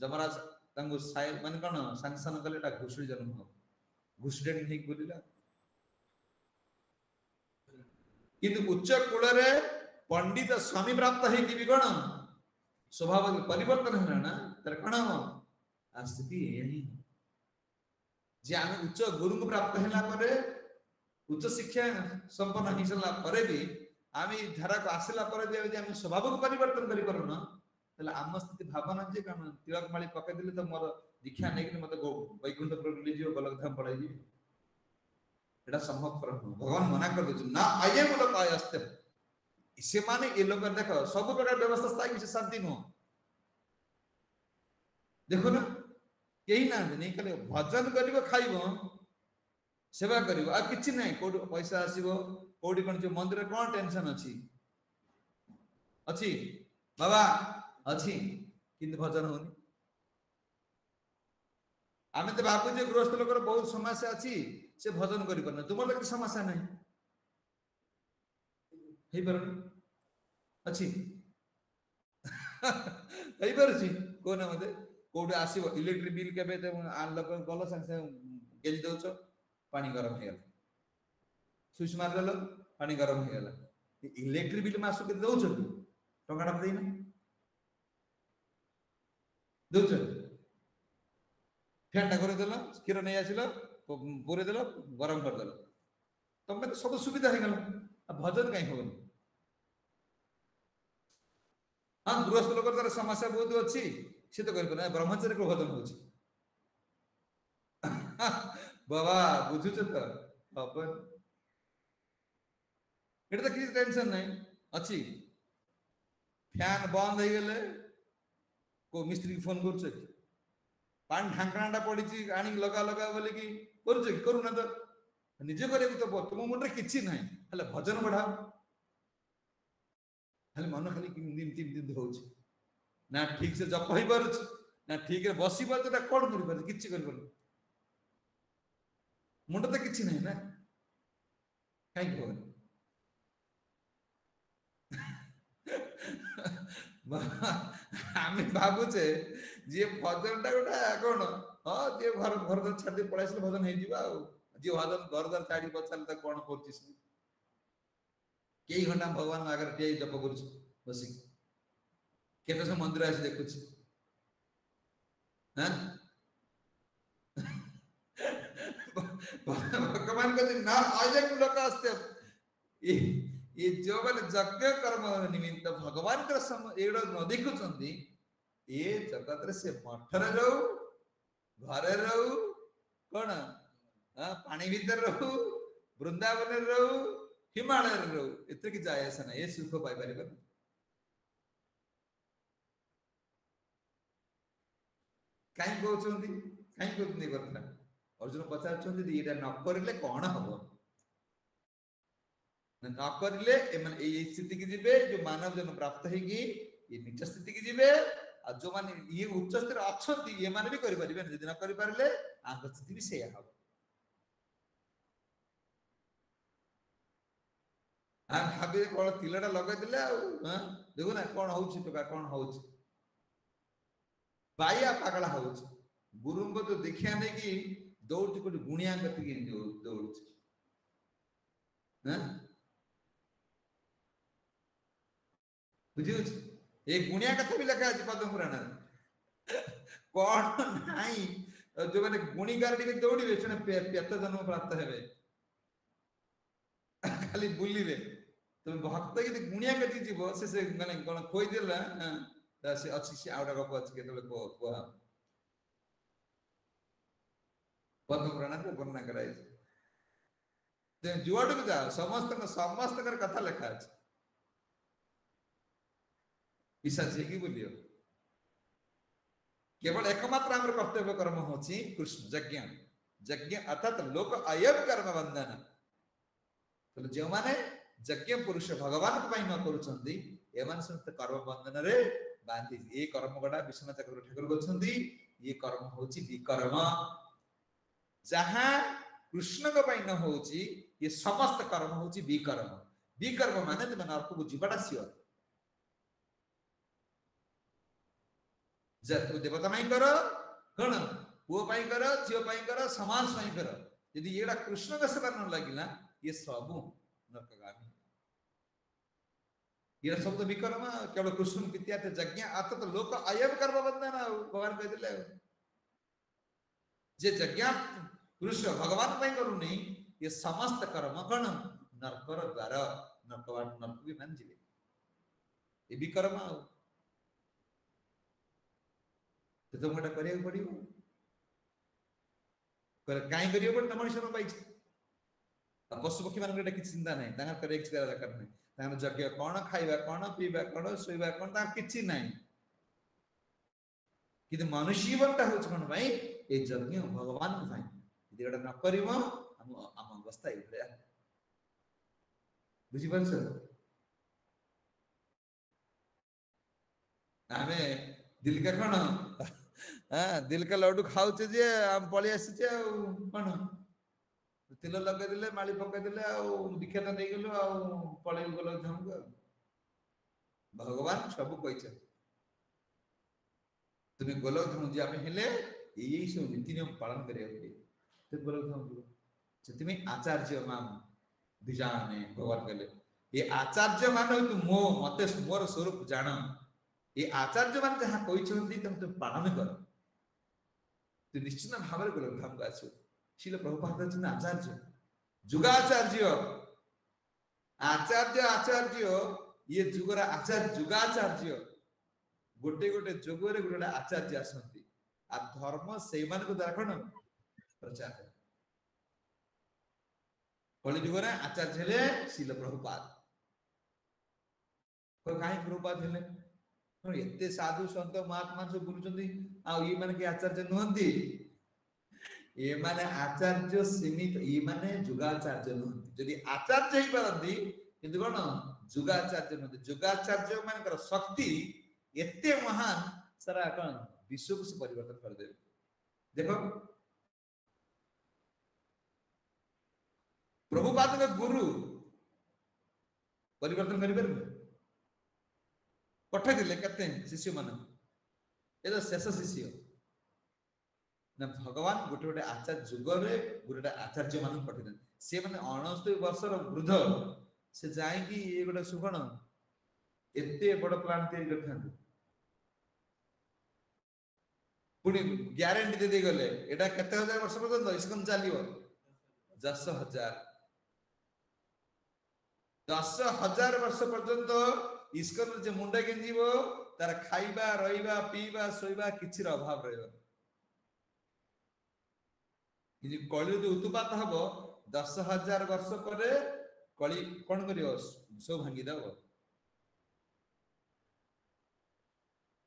ଯମରାଜ ତାଙ୍କୁ ମାନେ କଣ ସାଙ୍ଗସନ କଲେ, ଏଟା ଘୁଷୁରୀ ଜନ୍ମ ହବ। ଘୁଷୁରୀ ହେଇକି ବୁଲିଲା। କିନ୍ତୁ ଉଚ୍ଚ କୂଳରେ ପଣ୍ଡିତ ସ୍ୱାମୀ ପ୍ରାପ୍ତ ହେଇକି ବି କଣ ସ୍ୱଭାବ ପରିବର୍ତ୍ତନ ହେଲା ନା, ତାର କଣ ହବ ସ୍ଥିତି ଏଇ। ଯେ ଆମେ ଉଚ୍ଚ ଗୁରୁଙ୍କୁ ପ୍ରାପ୍ତ ହେଲା ପରେ, ଉଚ୍ଚ ଶିକ୍ଷା ସମ୍ପନ୍ନ ହେଇସାରିଲା ପରେ ବି आम धारा को आसला स्वभाव को परिवर्तन कर आम स्थिति भावना जे कौन तिलक माली पकईदे तो मोर दीक्षा नहीं मत वैकुंठ गोलकधाम पड़ाई एटा संभवपर नुह भगवान मना कर दे ना आये लोक आयस्ते से माने ये लोग देख सब प्रकार व्यवस्था स्थायी से शांति नुह देखो ना कहीं ना नहीं खाली भजन कर खाइब सेवा कर कि ना कौट पैसा आसो कौटी कौन मंदिर कौन टेंशन अच्छी बाबा अच्छी कि भजन होनी आम तो भावुचे गृहस्थ लोकर बहुत समस्या अच्छी से भजन कर तुम लोग समस्या नहीं अच्छी कहना मत कौटे आसो इलेक्ट्रिक बिल के गल सागे गेली दौच पानी गरम हो स्विच मारदेल पानी गरम हो इलेक्ट्रिक बिल मास के दौच टाटा देना दौच फैन टा करदेल क्षीर नहीं आसिल पूरेदेल गरम करदेल तुम तो सब सुविधा हो गला भजन कहीं होनी हाँ गृहस्थ लोक तार समस्या बहुत अच्छी सी तो कर ब्रह्मचर्य को भजन हो बाबा बुझुच तो हम ये तो किसी टेंशन नहीं अच्छी फैन बंद हो गले को मिस्त्री फोन कर पानी ढांकना पड़ी आनी लगा लगा बोले कि करूना तो निजे कर तो तुम मुंडे किसी ना भजन बढ़ाओ खाली मन खाली निमती हो ना ठीक से जप हो पार ना ठीक है बसी पार कौन कर कि मुंड तो किसी ना ना कहीं हो आम भावुचे जी भजन टा गोटा कौन हाँ जी घर घर द्वार छाड़ी पलि भजन हो जी भजन घर द्वार छाड़ी पचारे तो कौन कर कई घंटा भगवान आगे ठिया जप कर बस केते सब मंदिर आसी देखु भगवान कहते ना आइले लोक आसते ये जो मैंने यज्ञ कर्म निमित्त भगवान एगुड़ा न देखुं ये जगत से मठरे रहू घरे रहू कौन पानी भीतर रहू वृंदावन रहू हिमालय रहू एत कि जाए आसा ना ये सुख पाई कहीं कहते कथा अर्जुन पचार ये न करें कौन हम न करें स्थिति की जीवे जो मानव जन्म प्राप्त होगी ये नीच स्थिति की जीवे जो मान ये उच्च स्तर अच्छा ये मान भी करें न करें आंख स्थिति भी से हम भावे कौन तिलटा लगे देखो ना कौन हो कौन हो बाया पागला हो गुरु को तो देखिया नहीं कि दौड़ कोई गुणिया कति दौड़ बुझे ये गुणिया कथा भी लिखा है पद्म पुराण कौन नहीं जो मैंने गुणीगार टी दौड़े से पेत जन्म प्राप्त हे खाली बुलिबे तुम भक्त यदि गुणिया कति जीव से माने कौन खोईदेला से अच्छी से आउटा गप अच्छी के कह पद्म पुराण को वर्णना कराई जुआड़ को जाओ समस्त कथा लिखा है पिशाची की बोलियो केवल एकमात्र आम कर्तव्य कर्म होची कृष्ण यज्ञ यज्ञ अर्थात लोक अयम कर्म बंधन तो जो माने यज्ञ पुरुष भगवान को न करूछंदी एमान समस्त कर्म बंधन रे बांधी ए कर्म गडा विश्वनाथ ठाकुर कहते ये कर्म होची विकर्म जहां कृष्ण को न होची ये समस्त कर्म होची विकर्म विकर्म माने तुम नरक को जीवटा सियोर तू देवता पाई कर कौन पुओ पाई कर झील पाई कर समाज पाई कर यदि ये कृष्ण का सेवा न लगिला ये सब नरकगामी ये सब तो विकर्म केवल कृष्ण प्रीत्यार्थ यज्ञ आता तो लोक अयम कर्म बंधन भगवान कहते जे यज्ञ पुरुष भगवान पाई करू नहीं ये समस्त कर्म कौन नरकर द्वार नरक भी मान जीवे ए विकर्म आ तो मोटा करिया पड़ियो कर काई करियो पण मनुष्य न पाइछ पशु पक्षी मान किसी चिंता नहीं तांगा करे किछ करा दरकार नहीं तांगा यज्ञ कोन खाइबा कोन पीबा कोन सोइबा कोन ता किछि नहीं कि मनुष्य जीवनटा होछ कोन भाई ए यज्ञ भगवान को भाई यदि एटा न करिवो हम अवस्था ए भया बुझी परछ आमे दिल का कोन हां दिल का लड्डू खाउ छे जे हम पळी आसी छे कोन तिल लगे दिले माली पके दिले आ दीक्षा तो नहीं गेलो आ पळे गेलो हमको भगवान सब कहि छ तुम्हें गोलक धर्म जे आमे हेले यही सब नीति नियम पालन करिया के ते गोलक धर्म से तुम्हें आचार्य मान दिजाने भगवान कहले ये आचार्य मान तू मो मते मोर स्वरूप जान ये आचार्य मान जहां कहि छथि तुम पालन कर तू निश्चित भाव गोलक धाम का आसो शिल प्रभुपाद छिन आचार्य जुगाचार्य आचार्य आचार्य ये जुगर आचार्य जुगाचार्य गोटे गोटे जोगरे गोटे आचार्य आसंती आ धर्म से मान को द्वारा कोन प्रचार कलि जुगरे आचार्य हेले शिल प्रभुपाद को काई प्रभुपाद हेले एते साधु संत महात्मा सब बुलुचंदी आ ई माने के आचार्य नहंती ए माने आचार्य सीमित ए माने जुगाचार्य नहंती यदि आचार्य ही परंती किंतु कोन जुगाचार्य नहंती जुगाचार्य मानकर शक्ति एते महान सारा कोन विश्व को परिवर्तन कर दे देखो प्रभुपाद के गुरु परिवर्तन करि परबे पठा दिले कते शिष्य मन ए तो शेष शिष्य ना भगवान गोटे गोटे आचार्य जुगरे गोटे आचार्य मान पठे से माने 69 वर्षर वृद्ध से जाई कि ए गोटे सुखण एते बड़ प्लान तैयारी करथान पुनी ग्यारंटी दे दे गले एटा कते हजार वर्ष पर्यंत इसकम चलियो 10,000 वर्ष पर्यंत इसकन जे मुंडा गेंजीबो तार खाइबा रहिबा पीबा सोइबा किछि अभाव रहबो कि कलि जो उत्पात हबो 10,000 वर्ष परे कलि कोन करियो सो भांगी दबो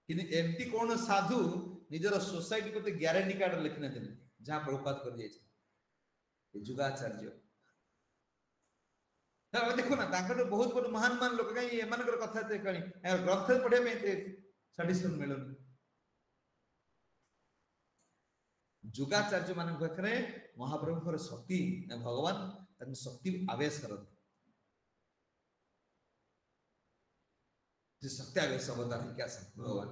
कि एमती कोन साधु निजर सोसाइटी को ग्यारंटी कार्ड लिखना देने जहां प्रभुपाद कर दिए ये जुगाचार्य देखो ना तांकर बहुत बहुत महान महान लोक कहीं एमानकर कथा ते कहीं ग्रंथ पढ़े में ते सटिस्फैक्शन मिलन जुगाचार्य मान पाखरे महाप्रभुकर शक्ति भगवान तन शक्ति आवेश करत जे शक्ति आवेश अवतार क्या भगवान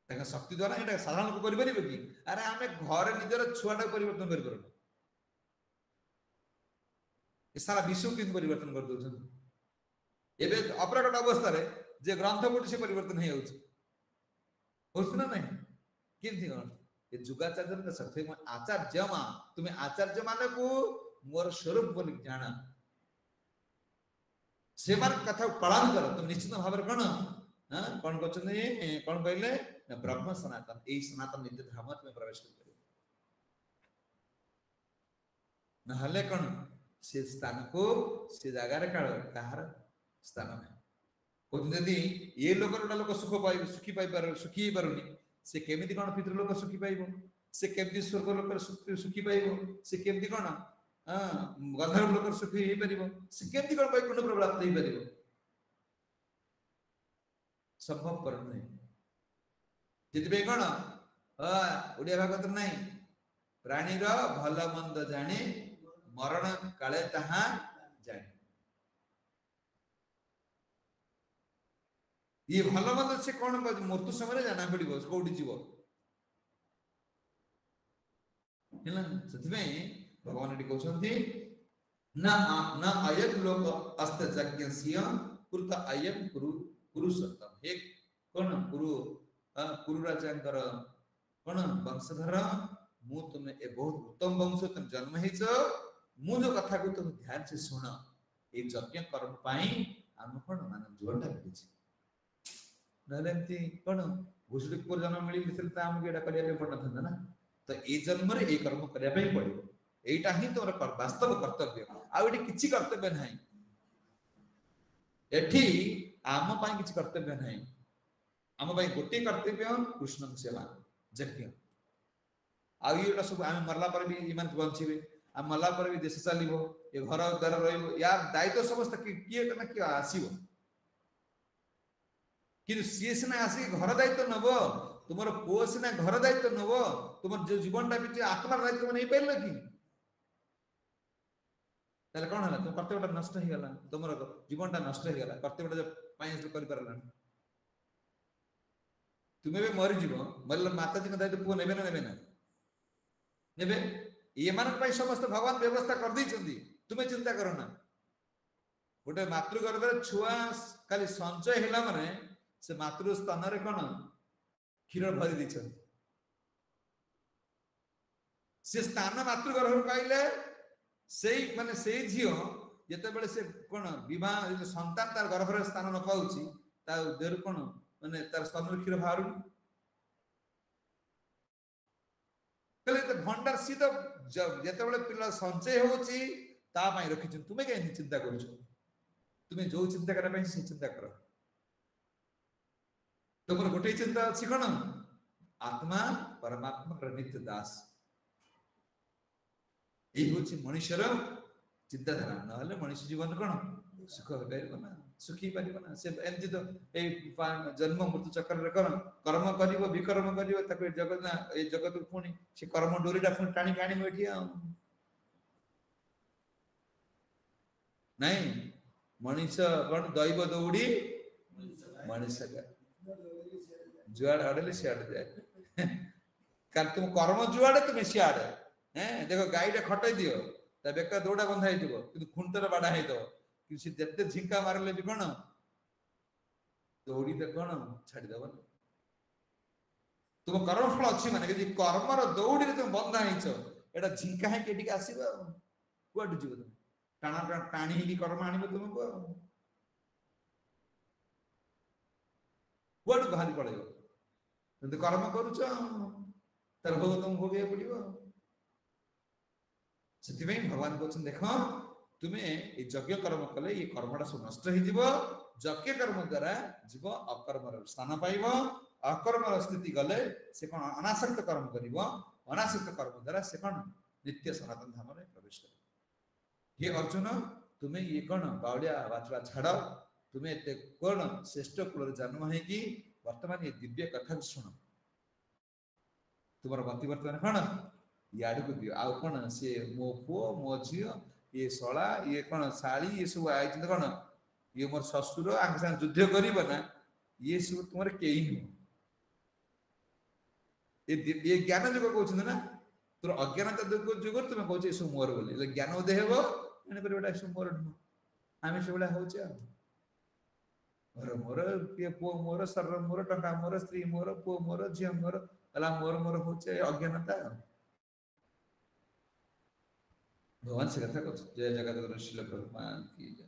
तक शक्ति द्वारा एटा साधारण को करि परिबे कि अरे आमे घर निजर छुआटा परिवर्तन करि परबो सारा विश्व किन परिवर्तन कर दउछन एबे अपराकट अवस्था रे जे ग्रंथ पढि से परिवर्तन हे होछ होछ ना नहीं किंथि गण ये जुगाचार्य का शक्ति में आचार्य मा तुम्हें आचार्य माने को मोर स्वरूप बोल जाना से मार कथा पालन करो तुम निश्चित भाव रे कोन हां कोन कहछन कोन कहले ब्रह्म सनातन ए सनातन नित्य धर्म में प्रवेश कर न हले कोन से स्थान को से जगह रे काल कहार स्थान है कोन यदि ये लोक सुख पाइ सुखी पाइ पर सुखी परनी से केमिति कोन पितृ लोक सुखी पाइबो से केमिति स्वर्ग लोक सुखी पाइबो से केमिति कोन गंधर्व लोक सुखी हे परिबो से केमिति कोन वैकुंठ प्राप्त हे परिबो संभव पर नहीं जति बे कोन ओडिया भागवत नहीं प्राणी रो भलो मंद जाने मरण काले तहा जाने ये भलो मंद से कोन मृत्यु समय जाना पड़िबो कोठी जीवो हेला सतमे भगवान एटी कहउछन्ती ना ना अयत लोक अस्त यज्ञस्य कृत अयम पुरुषोत्तम हे कोन पुरु राजांकर कोन वंशधर मु तुम ए बहुत उत्तम वंश तुम जन्म हिच मु जो कथा को तुम ध्यान से सुन এই যজ্ञ কର୍ମ ପାଇଁ ଆମେ କଣ ମାନେ ଜୀବନଟା ମିଳିଛି। ନହେଲେ ଏମିତି କଣ ଘୁଷୁରୀ ପୁଅ ଜନ୍ମ ମିଳିଥିଲେ ତ ଆମକୁ ଏଇଟା କରିବା ପାଇଁ ପଡ଼ିନଥାନ୍ତା ନା। ତ ଏଇ ଜନ୍ମରେ ଏଇ କର୍ମ କରିବା ପାଇଁ ପଡ଼ିବ। এইটা ହିଁ ତୋର ବାସ୍ତବ କର୍ତ୍ତବ୍ୟ। ଆଉ ଏଠି କିଛି କର୍ତ୍ତବ୍ୟ ନାହିଁ। ଏଠି ଆମ ପାଇଁ କିଛି କର୍ତ୍ତବ୍ୟ ନାହିଁ। ଆମ ପାଇଁ ଗୋଟିଏ କର୍ତ୍ତବ୍ୟ କୃଷ୍ଣଙ୍କ ସେବା ଯଜ୍ଞ। ଆଉ ଏଇଟା ସବୁ ଆମେ ମରଲା ପରେ ବି ଏମାନେ ବଞ୍ଚିବେ। ଆମେ ମରଲା ପରେ ବି ଦେଶ ଚାଲିବ, ଏ ଘର ଦ୍ୱାର ରହିବ, ୟାର ଦାୟିତ୍ୱ ସମସ୍ତେ କିଏ ନା କିଏ ଆସିବ। କିନ୍ତୁ ସିଏ ସିନା ଆସିକି ଘର ଦାୟିତ୍ୱ ନବ, ତୁମର ପୁଅ ସିନା ଘର ଦାୟିତ୍ୱ ନବ, ତୁମର ଯୋଉ ଜୀବନଟା ବି ଆତ୍ମାର ଦାୟିତ୍ୱ ନେଇପାରିଲ କି? ତାହେଲେ କଣ ହେଲା? ତୁମ କର୍ତ୍ତବ୍ୟଟା ନଷ୍ଟ ହେଇଗଲା, ତୁମର ଜୀବନଟା ନଷ୍ଟ ହେଇଗଲା, କର୍ତ୍ତବ୍ୟଟା ପାଇଁ କରିପାରିଲାନି। ତୁମେ ବି ମରିଯିବ, ମରିଲେ ମାତାଜୀଙ୍କ ଦାୟିତ୍ୱ ପୁଅ ନେବେ ନା ନେବେ ନା? ନେବେ। ଏମାନଙ୍କ ପାଇଁ ସମସ୍ତେ ଭଗବାନ ବ୍ୟବସ୍ଥା କରିଦେଇଛନ୍ତି, ତୁମେ ଚିନ୍ତା କର ନା। ଗୋଟେ ମାତୃ ଗର୍ଭରେ ଛୁଆ ଖାଲି ସଞ୍ଚୟ ହେଲା ମାନେ ସେ ମାତୃ ସ୍ତନରେ କଣ କ୍ଷୀର ଭରି ଦେଇଛନ୍ତି। ସେ ସ୍ଥାନ ମାତୃ ଗର୍ଭରୁ ପାଇଲେ ସେଇ ମାନେ ସେଇ ଝିଅ ଯେତେବେଳେ ସେ କଣ ବିବାହ ସନ୍ତାନ ତାର ଗର୍ଭରେ ସ୍ଥାନ ନ ପାଉଛି, ତା ଦେହରୁ କଣ ମାନେ ତାର ସ୍ତନରୁ କ୍ଷୀର ବାହାରୁନି। ଭଣ୍ଡାର ସିଏ ତ ଯେତେବେଳେ ପିଲା ସଞ୍ଚୟ ହଉଛି ତା ପାଇଁ ରଖିଛନ୍ତି। ତୁମେ କାହିଁକି ଚିନ୍ତା କରୁଛ? ତୁମେ ଯୋଉ ଚିନ୍ତା କରିବା ପାଇଁ ସେ ଚିନ୍ତା କର। ତୁମର ଗୋଟିଏ ଚିନ୍ତା ଅଛି କଣ? ଆତ୍ମା ପରମାତ୍ମାର ନିତ୍ୟ ଦାସ। এই হচ্ছে মনুষ্যর চিন্তাধারা। নহলে মনুষ্য জীবন কোন সুখ হইপারিব না, সুখী পারিব না। সে এমতি তো এই জন্ম মৃত্যু চক্ରରେ কোন কর্ম করিব, বিকর্ম করিব, তাকে জগৎ না এই জগৎ পুଣି সে কর্ম ডোরিটা পুଣି টাଣି আଣିବ এଠି ଆଉ। ନାଇଁ ମଣିଷ କଣ ଦୈବ ଦୌଡ଼ି ମଣିଷ ଯୁଆଡେ ଆଡେଲେ ସିଆଡେ ଯାଏ। କାରଣ ତୁମ କର୍ମ ଯୁଆଡେ ତୁମେ ସିଆଡେ। ଦେଖ ଗାଈଟା ଖଟେଇ ଦିଅ, ତା ବେକ ଦୌଡ଼ା ବନ୍ଧା ହେଇଥିବ, କିନ୍ତୁ ଖୁଣ୍ଟରେ ବାଡା ହେଇଥିବ, କିନ୍ତୁ ସେ ଯେତେ ଝିଙ୍କା ମାରିଲେ ବି କଣ ଦୌଡ଼ି ତ କଣ ଛାଡିଦବ ନା। ତୁମ କର୍ମଫଳ ଅଛି ମାନେ ଯଦି କର୍ମର ଦୌଡ଼ିରେ ତୁମେ ବନ୍ଧା ହେଇଛ, ଏଟା ଝିଙ୍କା ହେଇକି ଏଠିକି ଆସିବ ଆଉ କୁଆଡୁ ଯିବ? ତୁମେ ଟାଣା ଟାଣି ହେଇକି କର୍ମ ଆଣିବ ତୁମକୁ ଆଉ କୁଆଡୁ ବାହାରି ପଳେଇବ? କିନ୍ତୁ କର୍ମ କରୁଛ ତାର ଭୋଗ ତମକୁ ଭୋଗିବାକୁ ପଡିବ। ସେଥିପାଇଁ ଭଗବାନ କହୁଛନ୍ତି ଦେଖ ତୁମେ এই ଯଜ୍ଞ କର୍ମ କଲେ এই କର୍ମଟା ସବୁ ନଷ୍ଟ ହେଇଯିବ। ଯଜ୍ଞ କର୍ମ ଦ୍ୱାରା ଜୀବ ଅକର୍ମର ସ୍ଥାନ ପାଇବ। ଅକର୍ମର ସ୍ଥିତି ଗଲେ ସେ କଣ ଅନାସକ୍ତ କର୍ମ କରିବ। ଅନାସକ୍ତ କର୍ମ ଦ୍ୱାରା ସେ କଣ ନିତ୍ୟ ସନାତନ ଧାମରେ ପ୍ରବେଶ କରିବ। हे अर्जुन तुम्हें ये कौन बावड़िया बातरा छाड़, तुम्हें एते कौन श्रेष्ठ कुल जन्म है कि वर्तमान ये दिव्य कथा शुण। तुम मत बर्तमान कौन इाड़ को दियो आउ कौन सी मो पुओ मो झी ये शला ये कौन शाड़ी ये सब आई कौन ये मोर शशुर आगे साथ युद्ध कर ये सब तुम कई नुह। ये ज्ञान जुग कहते ना तोर अज्ञानता जुग तुम कौच सब मोर बोली ज्ञान उदय हो एणुकर सब मोर नुह। आम से भाया हूँ मोर मोर किए पुओ मोर शरीर मोर टंका मोर स्त्री मोर पुओ मोर झील मोर मोर मोर हूँ अज्ञानता। भगवान से कथा जय जगत श्रील प्रभुपाद की जय।